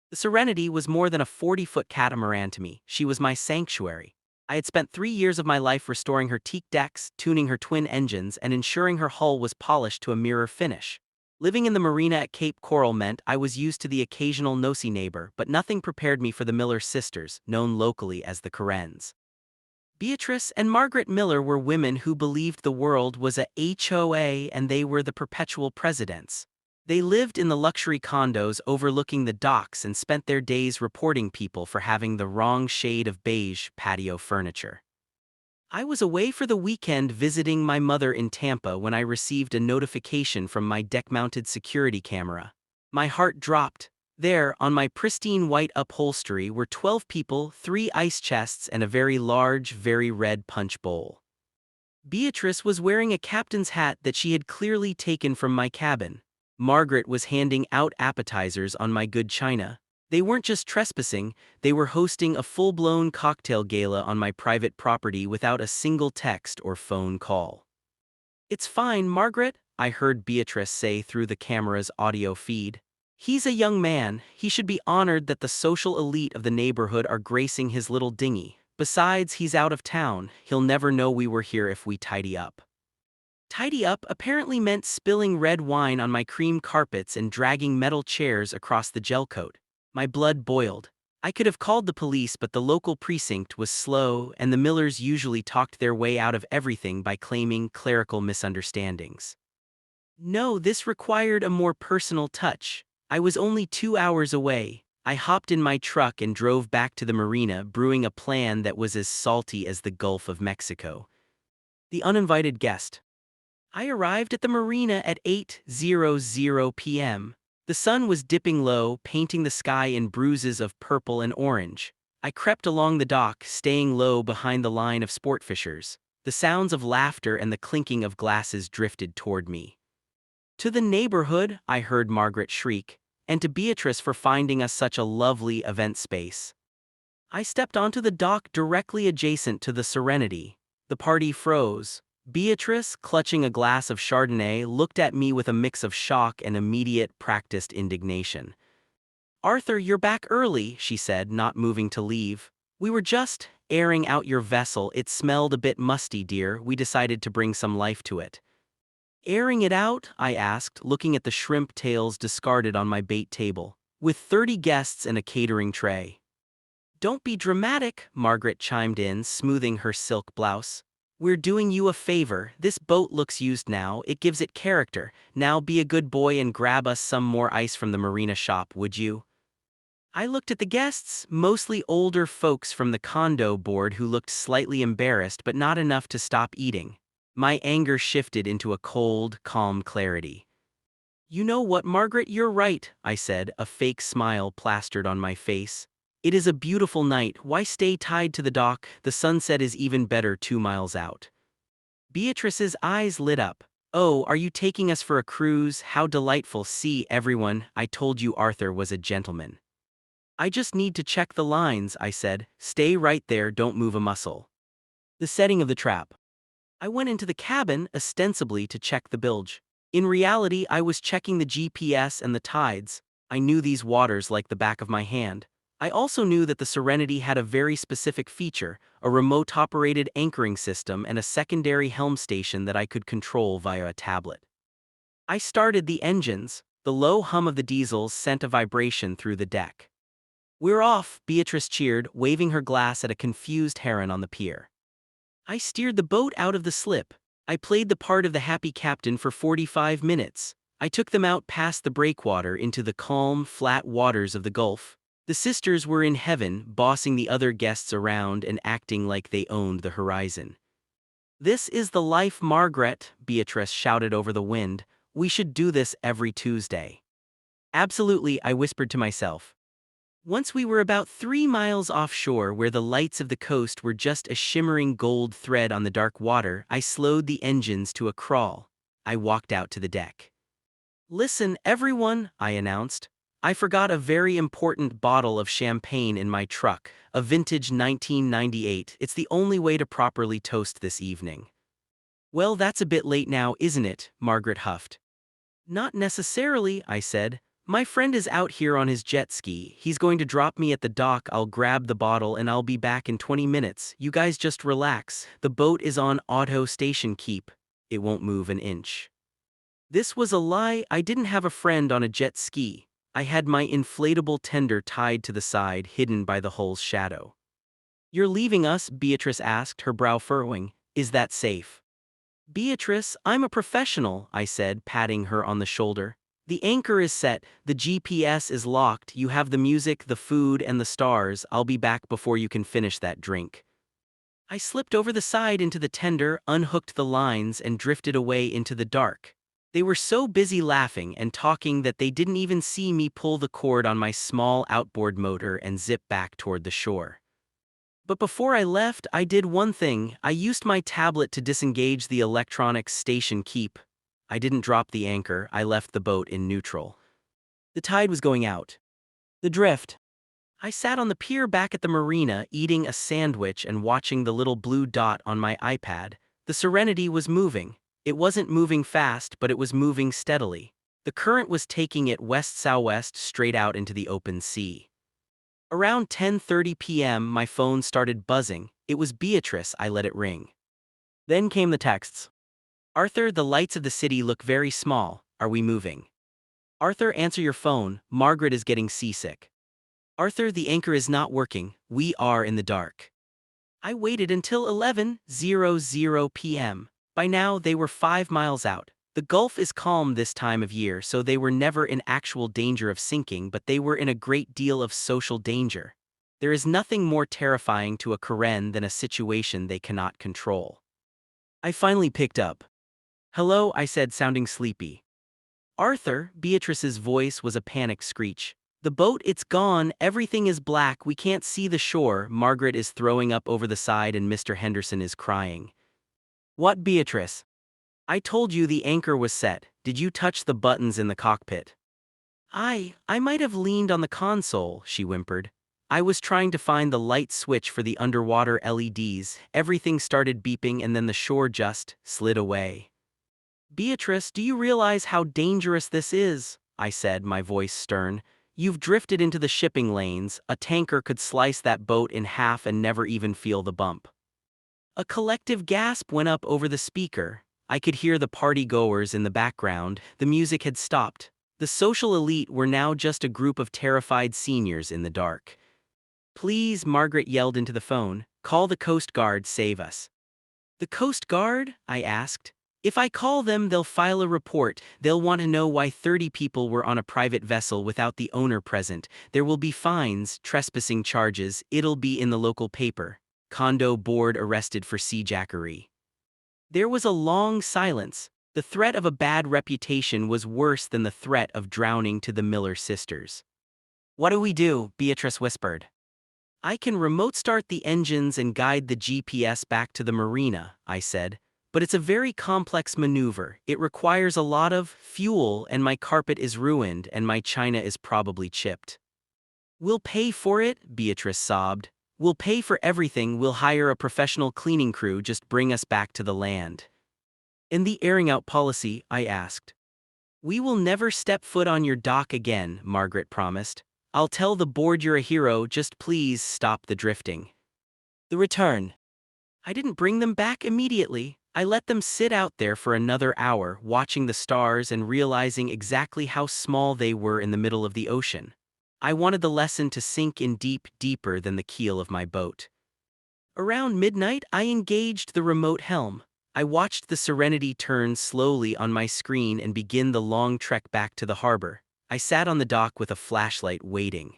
The Serenity was more than a 40-foot catamaran to me. She was my sanctuary. I had spent 3 years of my life restoring her teak decks, tuning her twin engines, and ensuring her hull was polished to a mirror finish. Living in the marina at Cape Coral meant I was used to the occasional nosy neighbor, but nothing prepared me for the Miller sisters, known locally as the Karens. Beatrice and Margaret Miller were women who believed the world was a HOA and they were the perpetual presidents. They lived in the luxury condos overlooking the docks and spent their days reporting people for having the wrong shade of beige patio furniture. I was away for the weekend visiting my mother in Tampa when I received a notification from my deck-mounted security camera. My heart dropped. There, on my pristine white upholstery, were 12 people, 3 ice chests, and a very large, very red punch bowl. Beatrice was wearing a captain's hat that she had clearly taken from my cabin. Margaret was handing out appetizers on my good china. They weren't just trespassing, they were hosting a full-blown cocktail gala on my private property without a single text or phone call. "It's fine, Margaret," I heard Beatrice say through the camera's audio feed. "He's a young man, he should be honored that the social elite of the neighborhood are gracing his little dinghy. Besides, he's out of town, he'll never know we were here if we tidy up." Tidy up apparently meant spilling red wine on my cream carpets and dragging metal chairs across the gel coat. My blood boiled. I could have called the police, but the local precinct was slow, and the Millers usually talked their way out of everything by claiming clerical misunderstandings. No, this required a more personal touch. I was only 2 hours away. I hopped in my truck and drove back to the marina, brewing a plan that was as salty as the Gulf of Mexico. The uninvited guest. I arrived at the marina at 8:00 p.m. The sun was dipping low, painting the sky in bruises of purple and orange. I crept along the dock, staying low behind the line of sportfishers. The sounds of laughter and the clinking of glasses drifted toward me. "To the neighborhood," I heard Margaret shriek, "and to Beatrice for finding us such a lovely event space." I stepped onto the dock directly adjacent to the Serenity. The party froze. Beatrice, clutching a glass of Chardonnay, looked at me with a mix of shock and immediate, practiced indignation. "Arthur, you're back early," she said, not moving to leave. "We were just airing out your vessel. It smelled a bit musty, dear. We decided to bring some life to it." "Airing it out?" I asked, looking at the shrimp tails discarded on my bait table. "With 30 guests and a catering tray." "Don't be dramatic," Margaret chimed in, smoothing her silk blouse. "We're doing you a favor. This boat looks used now, it gives it character. Now be a good boy and grab us some more ice from the marina shop, would you?" I looked at the guests, mostly older folks from the condo board who looked slightly embarrassed but not enough to stop eating. My anger shifted into a cold, calm clarity. "You know what, Margaret, you're right," I said, a fake smile plastered on my face. "It is a beautiful night. Why stay tied to the dock? The sunset is even better 2 miles out." Beatrice's eyes lit up. "Oh, are you taking us for a cruise? How delightful. See, everyone, I told you Arthur was a gentleman." "I just need to check the lines," I said. "Stay right there, don't move a muscle." The setting of the trap. I went into the cabin, ostensibly to check the bilge. In reality, I was checking the GPS and the tides. I knew these waters like the back of my hand. I also knew that the Serenity had a very specific feature, a remote-operated anchoring system and a secondary helm station that I could control via a tablet. I started the engines. The low hum of the diesels sent a vibration through the deck. "We're off," Beatrice cheered, waving her glass at a confused heron on the pier. I steered the boat out of the slip. I played the part of the happy captain for 45 minutes. I took them out past the breakwater into the calm, flat waters of the Gulf. The sisters were in heaven, bossing the other guests around and acting like they owned the horizon. "This is the life, Margaret," Beatrice shouted over the wind. "We should do this every Tuesday." "Absolutely," I whispered to myself. Once we were about 3 miles offshore where the lights of the coast were just a shimmering gold thread on the dark water, I slowed the engines to a crawl. I walked out to the deck. "Listen, everyone," I announced. "I forgot a very important bottle of champagne in my truck, a vintage 1998. It's the only way to properly toast this evening." "Well, that's a bit late now, isn't it?" Margaret huffed. "Not necessarily," I said. My friend is out here on his jet ski. He's going to drop me at the dock. I'll grab the bottle and I'll be back in 20 minutes. You guys just relax. The boat is on auto station keep. It won't move an inch. This was a lie. I didn't have a friend on a jet ski. I had my inflatable tender tied to the side, hidden by the hull's shadow. You're leaving us? Beatrice asked, her brow furrowing. Is that safe? Beatrice, I'm a professional, I said, patting her on the shoulder. The anchor is set, the GPS is locked, you have the music, the food, and the stars. I'll be back before you can finish that drink. I slipped over the side into the tender, unhooked the lines, and drifted away into the dark. They were so busy laughing and talking that they didn't even see me pull the cord on my small outboard motor and zip back toward the shore. But before I left, I did one thing. I used my tablet to disengage the electronics station keep. I didn't drop the anchor. I left the boat in neutral. The tide was going out. The drift. I sat on the pier back at the marina, eating a sandwich and watching the little blue dot on my iPad. The Serenity was moving. It wasn't moving fast, but it was moving steadily. The current was taking it west-southwest straight out into the open sea. Around 10:30 p.m., my phone started buzzing. It was Beatrice. I let it ring. Then came the texts. Arthur, the lights of the city look very small. Are we moving? Arthur, answer your phone. Margaret is getting seasick. Arthur, the anchor is not working. We are in the dark. I waited until 11:00 p.m. By now, they were 5 miles out. The Gulf is calm this time of year, so they were never in actual danger of sinking, but they were in a great deal of social danger. There is nothing more terrifying to a Karen than a situation they cannot control. I finally picked up. Hello, I said, sounding sleepy. Arthur, Beatrice's voice was a panicked screech. The boat, it's gone, everything is black, we can't see the shore, Margaret is throwing up over the side and Mr. Henderson is crying. What, Beatrice? I told you the anchor was set. Did you touch the buttons in the cockpit? I might have leaned on the console, she whimpered. I was trying to find the light switch for the underwater LEDs. Everything started beeping and then the shore just slid away. Beatrice, do you realize how dangerous this is? I said, my voice stern. You've drifted into the shipping lanes. A tanker could slice that boat in half and never even feel the bump. A collective gasp went up over the speaker. I could hear the party-goers in the background. The music had stopped. The social elite were now just a group of terrified seniors in the dark. Please, Margaret yelled into the phone. Call the Coast Guard, save us. The Coast Guard? I asked. If I call them, they'll file a report. They'll want to know why 30 people were on a private vessel without the owner present. There will be fines, trespassing charges. It'll be in the local paper. Condo board arrested for seajackery. There was a long silence. The threat of a bad reputation was worse than the threat of drowning to the Miller sisters. What do we do? Beatrice whispered. I can remote start the engines and guide the GPS back to the marina, I said. But it's a very complex maneuver. It requires a lot of fuel and my carpet is ruined and my china is probably chipped. We'll pay for it, Beatrice sobbed. We'll pay for everything, we'll hire a professional cleaning crew, just bring us back to the land. In the airing out policy, I asked. We will never step foot on your dock again, Margaret promised. I'll tell the board you're a hero, just please stop the drifting. The return. I didn't bring them back immediately. I let them sit out there for another hour, watching the stars and realizing exactly how small they were in the middle of the ocean. I wanted the lesson to sink in deeper than the keel of my boat. Around midnight, I engaged the remote helm. I watched the Serenity turn slowly on my screen and begin the long trek back to the harbor. I sat on the dock with a flashlight waiting.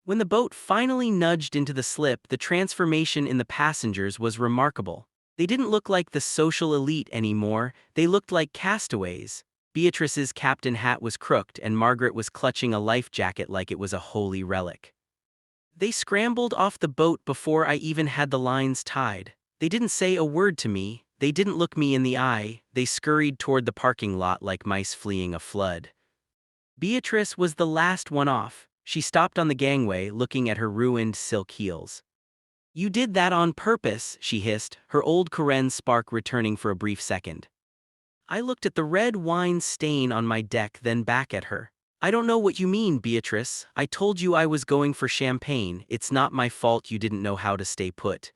When the boat finally nudged into the slip, the transformation in the passengers was remarkable. They didn't look like the social elite anymore, they looked like castaways. Beatrice's captain hat was crooked and Margaret was clutching a life jacket like it was a holy relic. They scrambled off the boat before I even had the lines tied. They didn't say a word to me, they didn't look me in the eye, they scurried toward the parking lot like mice fleeing a flood. Beatrice was the last one off. She stopped on the gangway, looking at her ruined silk heels. You did that on purpose, she hissed, her old Karen spark returning for a brief second. I looked at the red wine stain on my deck, then back at her. I don't know what you mean, Beatrice. I told you I was going for champagne. It's not my fault you didn't know how to stay put.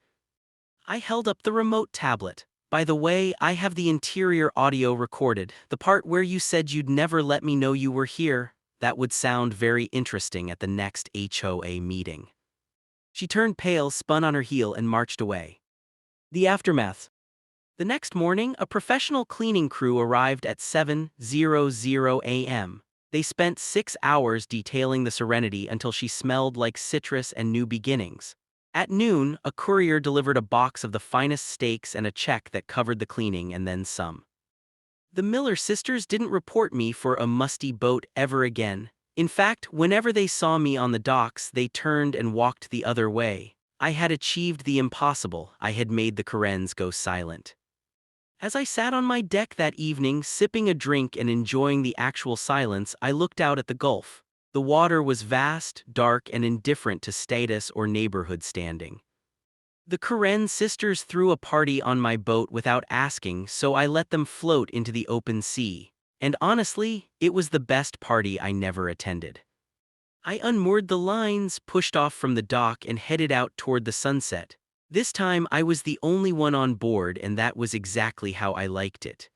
I held up the remote tablet. By the way, I have the interior audio recorded, the part where you said you'd never let me know you were here. That would sound very interesting at the next HOA meeting. She turned pale, spun on her heel, and marched away. The aftermath. The next morning, a professional cleaning crew arrived at 7:00 a.m. They spent 6 hours detailing the Serenity until she smelled like citrus and new beginnings. At noon, a courier delivered a box of the finest steaks and a check that covered the cleaning and then some. The Miller sisters didn't report me for a musty boat ever again. In fact, whenever they saw me on the docks, they turned and walked the other way. I had achieved the impossible. I had made the Karens go silent. As I sat on my deck that evening, sipping a drink and enjoying the actual silence, I looked out at the Gulf. The water was vast, dark, and indifferent to status or neighborhood standing. The Karen sisters threw a party on my boat without asking, so I let them float into the open sea. And honestly, it was the best party I never attended. I unmoored the lines, pushed off from the dock, and headed out toward the sunset. This time I was the only one on board, and that was exactly how I liked it.